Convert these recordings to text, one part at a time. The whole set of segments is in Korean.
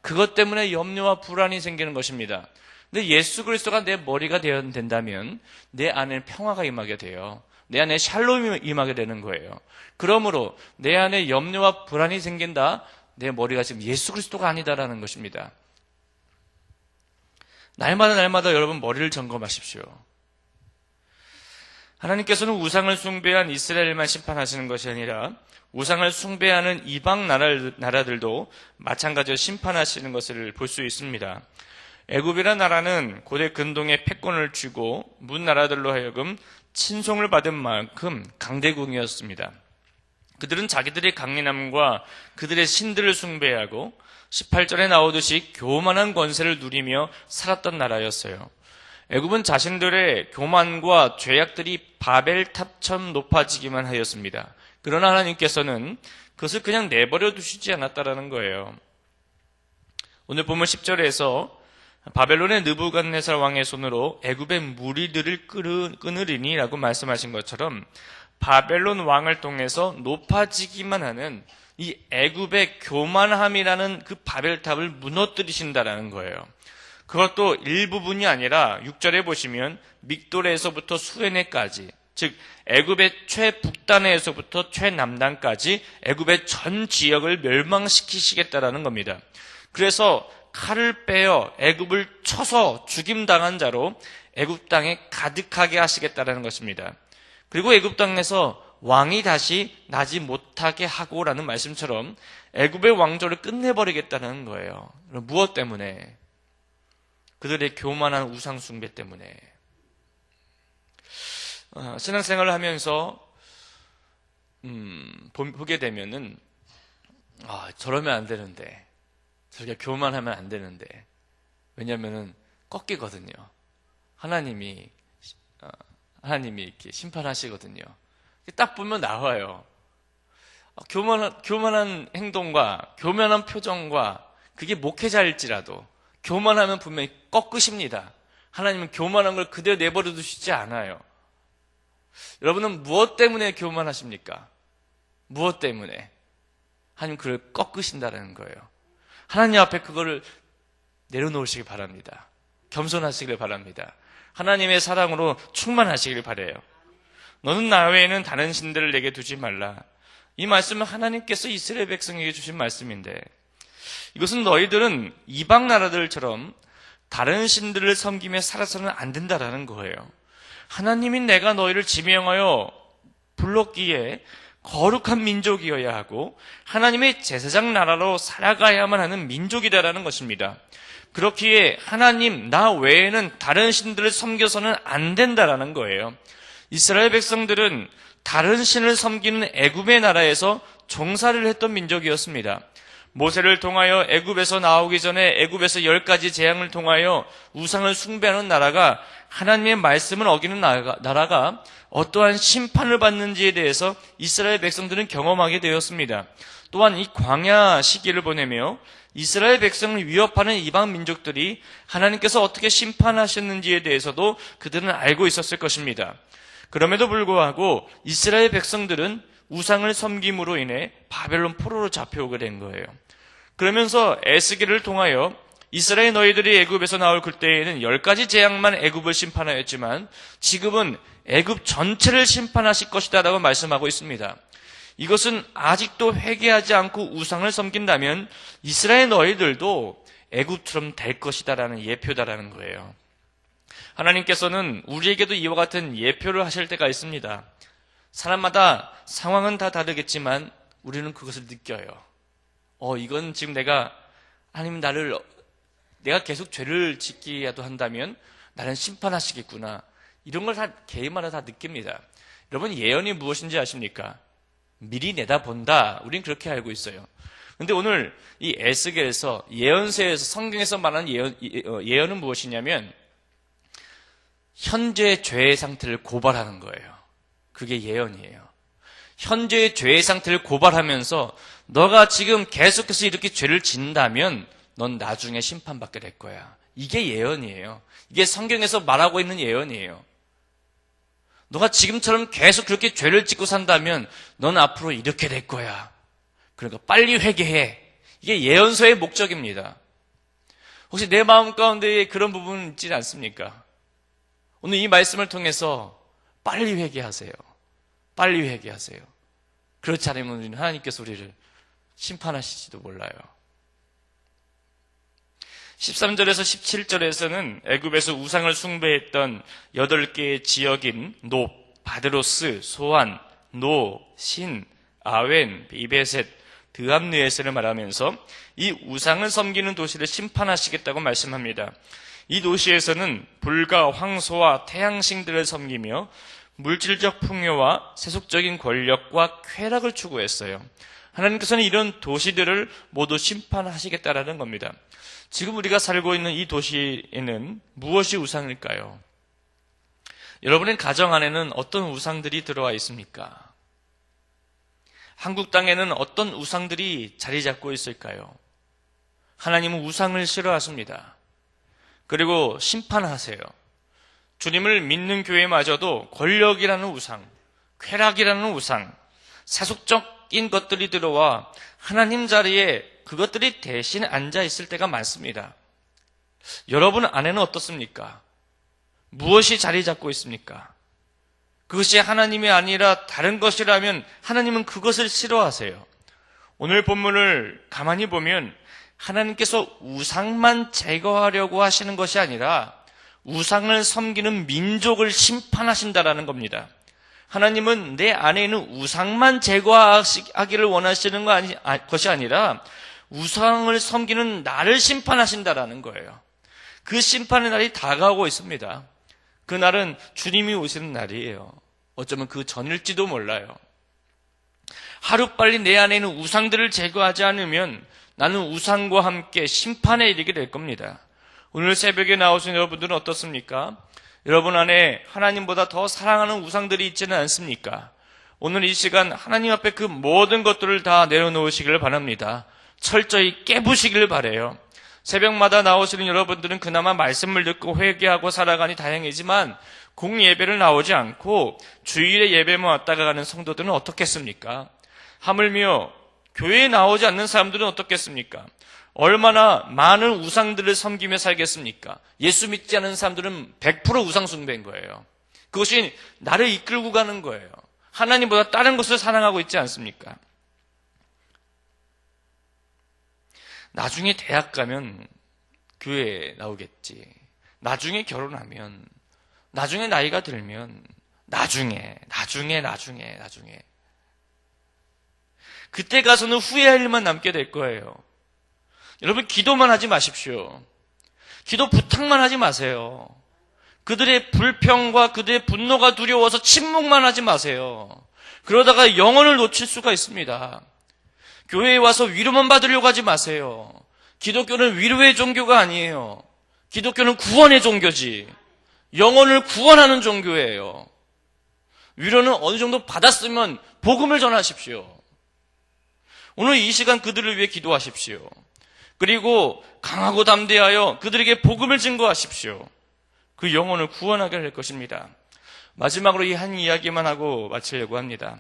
그것 때문에 염려와 불안이 생기는 것입니다. 근데 예수 그리스도가 내 머리가 된다면 내 안에 평화가 임하게 돼요. 내 안에 샬롬이 임하게 되는 거예요. 그러므로 내 안에 염려와 불안이 생긴다. 내 머리가 지금 예수 그리스도가 아니다라는 것입니다. 날마다 여러분 머리를 점검하십시오. 하나님께서는 우상을 숭배한 이스라엘만 심판하시는 것이 아니라 우상을 숭배하는 이방 나라들도 마찬가지로 심판하시는 것을 볼 수 있습니다. 애굽이라는 나라는 고대 근동에 패권을 쥐고 문 나라들로 하여금 친송을 받은 만큼 강대국이었습니다. 그들은 자기들의 강인함과 그들의 신들을 숭배하고 18절에 나오듯이 교만한 권세를 누리며 살았던 나라였어요. 애굽은 자신들의 교만과 죄악들이 바벨탑처럼 높아지기만 하였습니다. 그러나 하나님께서는 그것을 그냥 내버려 두시지 않았다라는 거예요. 오늘 본문 10절에서 바벨론의 느부갓네살 왕의 손으로 애굽의 무리들을 끊으리니 라고 말씀하신 것처럼 바벨론 왕을 통해서 높아지기만 하는 이 애굽의 교만함이라는 그 바벨탑을 무너뜨리신다라는 거예요. 그것도 일부분이 아니라 6절에 보시면 믹돌에서부터 수에네까지, 즉 애굽의 최북단에서부터 최남단까지 애굽의 전 지역을 멸망시키시겠다라는 겁니다. 그래서 칼을 빼어 애굽을 쳐서 죽임당한 자로 애굽 땅에 가득하게 하시겠다라는 것입니다. 그리고 애굽 땅에서 왕이 다시 나지 못하게 하고라는 말씀처럼 애굽의 왕조를 끝내버리겠다는 거예요. 무엇 때문에? 그들의 교만한 우상 숭배 때문에. 신앙생활을 하면서 보게 되면은 저러면 안 되는데, 저렇게 교만하면 안 되는데, 왜냐하면은 꺾이거든요. 하나님이 이렇게 심판하시거든요. 딱 보면 나와요. 교만한 행동과 교만한 표정과 그게 목회자일지라도 교만하면 분명히 꺾으십니다. 하나님은 교만한 걸 그대로 내버려 두시지 않아요. 여러분은 무엇 때문에 교만하십니까? 무엇 때문에? 하나님 그걸 꺾으신다는 거예요. 하나님 앞에 그거를 내려놓으시기 바랍니다. 겸손하시길 바랍니다. 하나님의 사랑으로 충만하시길 바라요. 너는 나 외에는 다른 신들을 내게 두지 말라. 이 말씀은 하나님께서 이스라엘 백성에게 주신 말씀인데, 이것은 너희들은 이방 나라들처럼 다른 신들을 섬기며 살아서는 안 된다라는 거예요. 하나님이 내가 너희를 지명하여 불렀기에 거룩한 민족이어야 하고 하나님의 제사장 나라로 살아가야만 하는 민족이다라는 것입니다. 그렇기에 하나님 나 외에는 다른 신들을 섬겨서는 안 된다라는 거예요. 이스라엘 백성들은 다른 신을 섬기는 애굽의 나라에서 종살이를 했던 민족이었습니다. 모세를 통하여 애굽에서 나오기 전에 애굽에서 10가지 재앙을 통하여 우상을 숭배하는 나라가 하나님의 말씀을 어기는 나라가 어떠한 심판을 받는지에 대해서 이스라엘 백성들은 경험하게 되었습니다. 또한 이 광야 시기를 보내며 이스라엘 백성을 위협하는 이방 민족들이 하나님께서 어떻게 심판하셨는지에 대해서도 그들은 알고 있었을 것입니다. 그럼에도 불구하고 이스라엘 백성들은 우상을 섬김으로 인해 바벨론 포로로 잡혀오게 된 거예요. 그러면서 에스겔을 통하여 이스라엘 너희들이 애굽에서 나올 그때에는 10가지 재앙만 애굽을 심판하였지만 지금은 애굽 전체를 심판하실 것이다 라고 말씀하고 있습니다. 이것은 아직도 회개하지 않고 우상을 섬긴다면 이스라엘 너희들도 애굽처럼 될 것이다 라는 예표다라는 거예요. 하나님께서는 우리에게도 이와 같은 예표를 하실 때가 있습니다. 사람마다 상황은 다 다르겠지만 우리는 그것을 느껴요. 이건 지금 하나님 내가 계속 죄를 짓기라도 한다면 나를 심판하시겠구나. 이런 걸 다 개인마다 다 느낍니다. 여러분 예언이 무엇인지 아십니까? 미리 내다본다. 우린 그렇게 알고 있어요. 근데 오늘 이 에스겔에서 예언서에서 성경에서 말하는 예언은 무엇이냐면 현재의 죄의 상태를 고발하는 거예요. 그게 예언이에요. 현재의 죄의 상태를 고발하면서 너가 지금 계속해서 이렇게 죄를 짓는다면 넌 나중에 심판받게 될 거야. 이게 예언이에요. 이게 성경에서 말하고 있는 예언이에요. 너가 지금처럼 계속 그렇게 죄를 짓고 산다면 넌 앞으로 이렇게 될 거야. 그러니까 빨리 회개해. 이게 예언서의 목적입니다. 혹시 내 마음 가운데에 그런 부분 있지 않습니까? 오늘 이 말씀을 통해서 빨리 회개하세요. 빨리 회개하세요. 그렇지 않으면 하나님께서 우리를 심판하실지도 몰라요. 13절에서 17절에서는 애굽에서 우상을 숭배했던 8개의 지역인 높, 바드로스, 소안, 노, 신, 아웬, 비베셋, 드암느에스를 말하면서 이 우상을 섬기는 도시를 심판하시겠다고 말씀합니다. 이 도시에서는 불과 황소와 태양신들을 섬기며 물질적 풍요와 세속적인 권력과 쾌락을 추구했어요. 하나님께서는 이런 도시들을 모두 심판하시겠다라는 겁니다. 지금 우리가 살고 있는 이 도시에는 무엇이 우상일까요? 여러분의 가정 안에는 어떤 우상들이 들어와 있습니까? 한국 땅에는 어떤 우상들이 자리 잡고 있을까요? 하나님은 우상을 싫어하십니다. 그리고 심판하세요. 주님을 믿는 교회마저도 권력이라는 우상, 쾌락이라는 우상, 세속적인 것들이 들어와 하나님 자리에 그것들이 대신 앉아 있을 때가 많습니다. 여러분 안에는 어떻습니까? 무엇이 자리 잡고 있습니까? 그것이 하나님이 아니라 다른 것이라면 하나님은 그것을 싫어하세요. 오늘 본문을 가만히 보면 하나님께서 우상만 제거하려고 하시는 것이 아니라 우상을 섬기는 민족을 심판하신다라는 겁니다. 하나님은 내 안에 있는 우상만 제거하기를 원하시는 것이 아니라 우상을 섬기는 나를 심판하신다라는 거예요. 그 심판의 날이 다가오고 있습니다. 그 날은 주님이 오시는 날이에요. 어쩌면 그 전일지도 몰라요. 하루빨리 내 안에 있는 우상들을 제거하지 않으면 나는 우상과 함께 심판에 이르게 될 겁니다. 오늘 새벽에 나오신 여러분들은 어떻습니까? 여러분 안에 하나님보다 더 사랑하는 우상들이 있지는 않습니까? 오늘 이 시간 하나님 앞에 그 모든 것들을 다 내려놓으시기를 바랍니다. 철저히 깨부시기를 바라요. 새벽마다 나오시는 여러분들은 그나마 말씀을 듣고 회개하고 살아가니 다행이지만 공예배를 나오지 않고 주일에 예배만 왔다가 가는 성도들은 어떻겠습니까? 하물며 교회에 나오지 않는 사람들은 어떻겠습니까? 얼마나 많은 우상들을 섬기며 살겠습니까? 예수 믿지 않는 사람들은 100% 우상 숭배인 거예요. 그것이 나를 이끌고 가는 거예요. 하나님보다 다른 것을 사랑하고 있지 않습니까? 나중에 대학 가면 교회에 나오겠지. 나중에 결혼하면, 나중에 나이가 들면, 나중에. 그때 가서는 후회할 일만 남게 될 거예요. 여러분, 기도만 하지 마십시오. 기도 부탁만 하지 마세요. 그들의 불평과 그들의 분노가 두려워서 침묵만 하지 마세요. 그러다가 영혼을 놓칠 수가 있습니다. 교회에 와서 위로만 받으려고 하지 마세요. 기독교는 위로의 종교가 아니에요. 기독교는 구원의 종교지. 영혼을 구원하는 종교예요. 위로는 어느 정도 받았으면 복음을 전하십시오. 오늘 이 시간 그들을 위해 기도하십시오. 그리고 강하고 담대하여 그들에게 복음을 증거하십시오. 그 영혼을 구원하게 할 것입니다. 마지막으로 이 한 이야기만 하고 마치려고 합니다.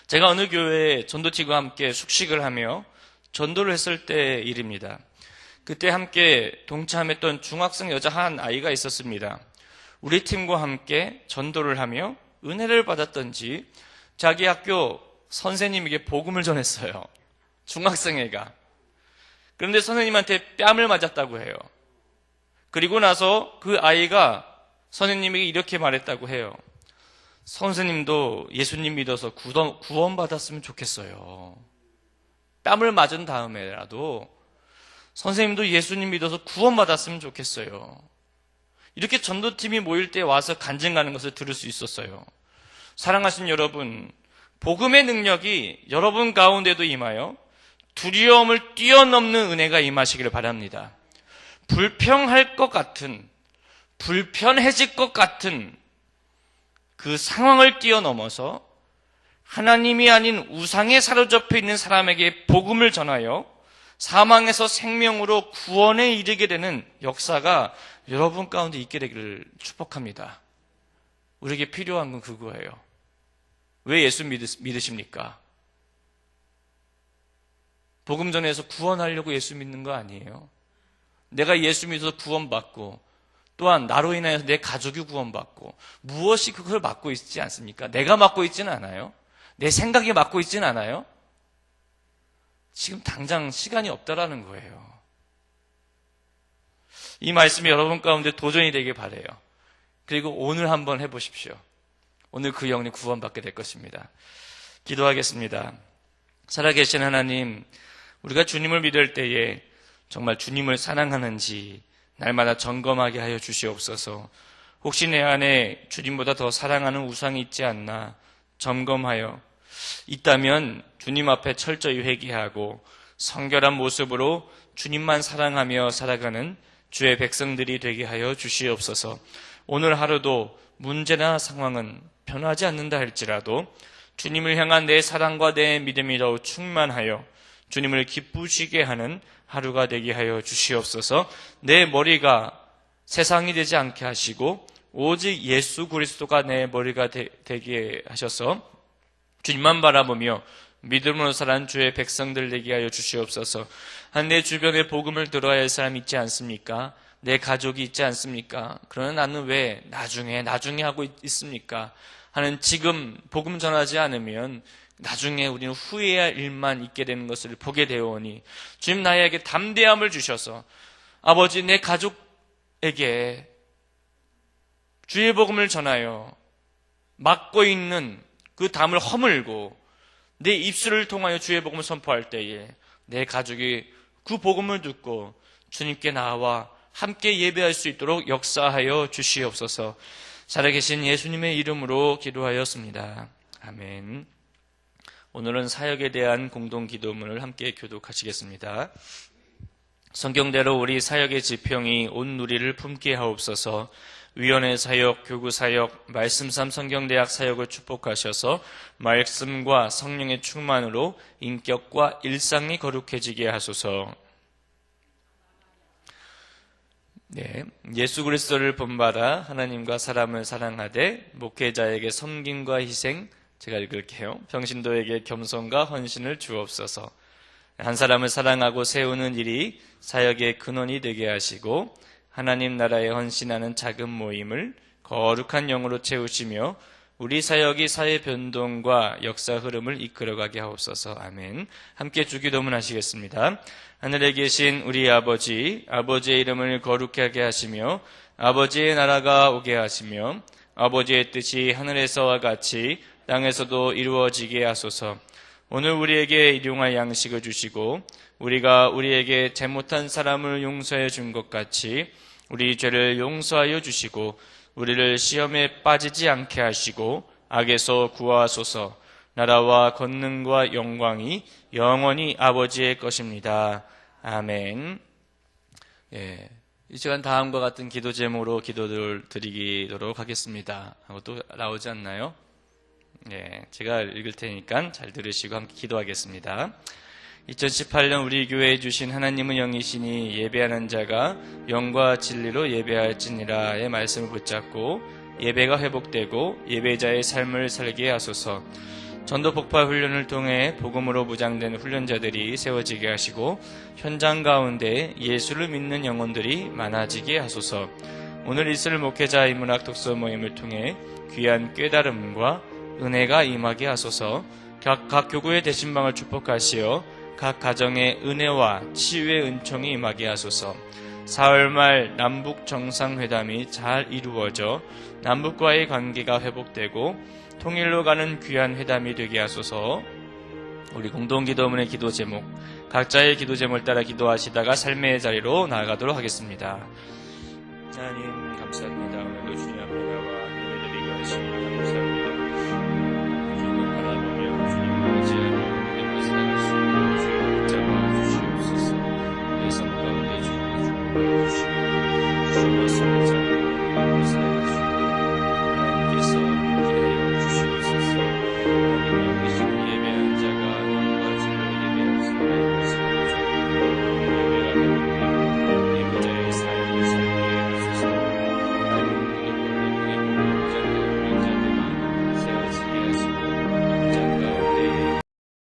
제가 어느 교회에 전도팀과 함께 숙식을 하며 전도를 했을 때의 일입니다. 그때 함께 동참했던 중학생 여자 한 아이가 있었습니다. 우리 팀과 함께 전도를 하며 은혜를 받았던지 자기 학교 선생님에게 복음을 전했어요. 중학생 애가. 그런데 선생님한테 뺨을 맞았다고 해요. 그리고 나서 그 아이가 선생님에게 이렇게 말했다고 해요. 선생님도 예수님 믿어서 구원받았으면 좋겠어요. 뺨을 맞은 다음에라도 선생님도 예수님 믿어서 구원받았으면 좋겠어요. 이렇게 전도팀이 모일 때 와서 간증 가는 것을 들을 수 있었어요. 사랑하신 여러분, 복음의 능력이 여러분 가운데도 임하여 두려움을 뛰어넘는 은혜가 임하시기를 바랍니다. 불평할 것 같은, 불편해질 것 같은 그 상황을 뛰어넘어서 하나님이 아닌 우상에 사로잡혀 있는 사람에게 복음을 전하여 사망에서 생명으로 구원에 이르게 되는 역사가 여러분 가운데 있게 되기를 축복합니다. 우리에게 필요한 건 그거예요. 왜 예수 믿으십니까? 복음 전해서 구원하려고 예수 믿는 거 아니에요. 내가 예수 믿어서 구원받고 또한 나로 인하여서 내 가족이 구원받고 무엇이 그걸 맡고 있지 않습니까? 내가 맡고 있지는 않아요. 내 생각이 맡고 있지는 않아요. 지금 당장 시간이 없다라는 거예요. 이 말씀이 여러분 가운데 도전이 되길 바라요. 그리고 오늘 한번 해보십시오. 오늘 그 영혼이 구원받게 될 것입니다. 기도하겠습니다. 살아계신 하나님, 우리가 주님을 믿을 때에 정말 주님을 사랑하는지 날마다 점검하게 하여 주시옵소서. 혹시 내 안에 주님보다 더 사랑하는 우상이 있지 않나 점검하여 있다면 주님 앞에 철저히 회개하고 성결한 모습으로 주님만 사랑하며 살아가는 주의 백성들이 되게 하여 주시옵소서. 오늘 하루도 문제나 상황은 변하지 않는다 할지라도 주님을 향한 내 사랑과 내 믿음이 더욱 충만하여 주님을 기쁘시게 하는 하루가 되게 하여 주시옵소서. 내 머리가 세상이 되지 않게 하시고 오직 예수 그리스도가 내 머리가 되게 하셔서 주님만 바라보며 믿음으로 살아가는 주의 백성들 되게 하여 주시옵소서. 내 주변에 복음을 들어야 할 사람이 있지 않습니까? 내 가족이 있지 않습니까? 그러나 나는 왜 나중에 하고 있습니까? 하는 지금 복음 전하지 않으면 나중에 우리는 후회해야 할 일만 있게 되는 것을 보게 되오니 주님 나에게 담대함을 주셔서 아버지 내 가족에게 주의 복음을 전하여 막고 있는 그 담을 허물고 내 입술을 통하여 주의 복음을 선포할 때에 내 가족이 그 복음을 듣고 주님께 나와 함께 예배할 수 있도록 역사하여 주시옵소서. 살아계신 예수님의 이름으로 기도하였습니다. 아멘. 오늘은 사역에 대한 공동기도문을 함께 교독하시겠습니다. 성경대로 우리 사역의 지평이 온 누리를 품게 하옵소서. 위원회 사역, 교구 사역, 말씀삼 성경대학 사역을 축복하셔서 말씀과 성령의 충만으로 인격과 일상이 거룩해지게 하소서. 네, 예수 그리스도를 본받아 하나님과 사람을 사랑하되 목회자에게 섬김과 희생, 제가 읽을게요. 평신도에게 겸손과 헌신을 주옵소서. 한 사람을 사랑하고 세우는 일이 사역의 근원이 되게 하시고 하나님 나라에 헌신하는 작은 모임을 거룩한 영으로 채우시며 우리 사역이 사회 변동과 역사 흐름을 이끌어가게 하옵소서. 아멘. 함께 주기도문 하시겠습니다. 하늘에 계신 우리 아버지, 아버지의 이름을 거룩하게 하시며 아버지의 나라가 오게 하시며 아버지의 뜻이 하늘에서와 같이 땅에서도 이루어지게 하소서. 오늘 우리에게 일용할 양식을 주시고 우리가 우리에게 잘못한 사람을 용서해 준 것 같이 우리 죄를 용서하여 주시고 우리를 시험에 빠지지 않게 하시고 악에서 구하소서. 나라와 권능과 영광이 영원히 아버지의 것입니다. 아멘. 예, 이 시간 다음과 같은 기도 제목으로 기도를 드리도록 하겠습니다. 하고 또 나오지 않나요? 예, 제가 읽을 테니까 잘 들으시고 함께 기도하겠습니다. 2018년 우리 교회에 주신 하나님은 영이시니 예배하는 자가 영과 진리로 예배할지니라의 말씀을 붙잡고 예배가 회복되고 예배자의 삶을 살게 하소서. 전도 폭파 훈련을 통해 복음으로 무장된 훈련자들이 세워지게 하시고 현장 가운데 예수를 믿는 영혼들이 많아지게 하소서. 오늘 있을 목회자 인문학 독서 모임을 통해 귀한 깨달음과 은혜가 임하게 하소서. 각 교구의 대신방을 축복하시어 각 가정의 은혜와 치유의 은총이 임하게 하소서. 4월 말 남북 정상회담이 잘 이루어져 남북과의 관계가 회복되고 통일로 가는 귀한 회담이 되게 하소서. 우리 공동기도문의 기도 제목, 각자의 기도 제목을 따라 기도하시다가 삶의 자리로 나아가도록 하겠습니다. 하나님 감사합니다.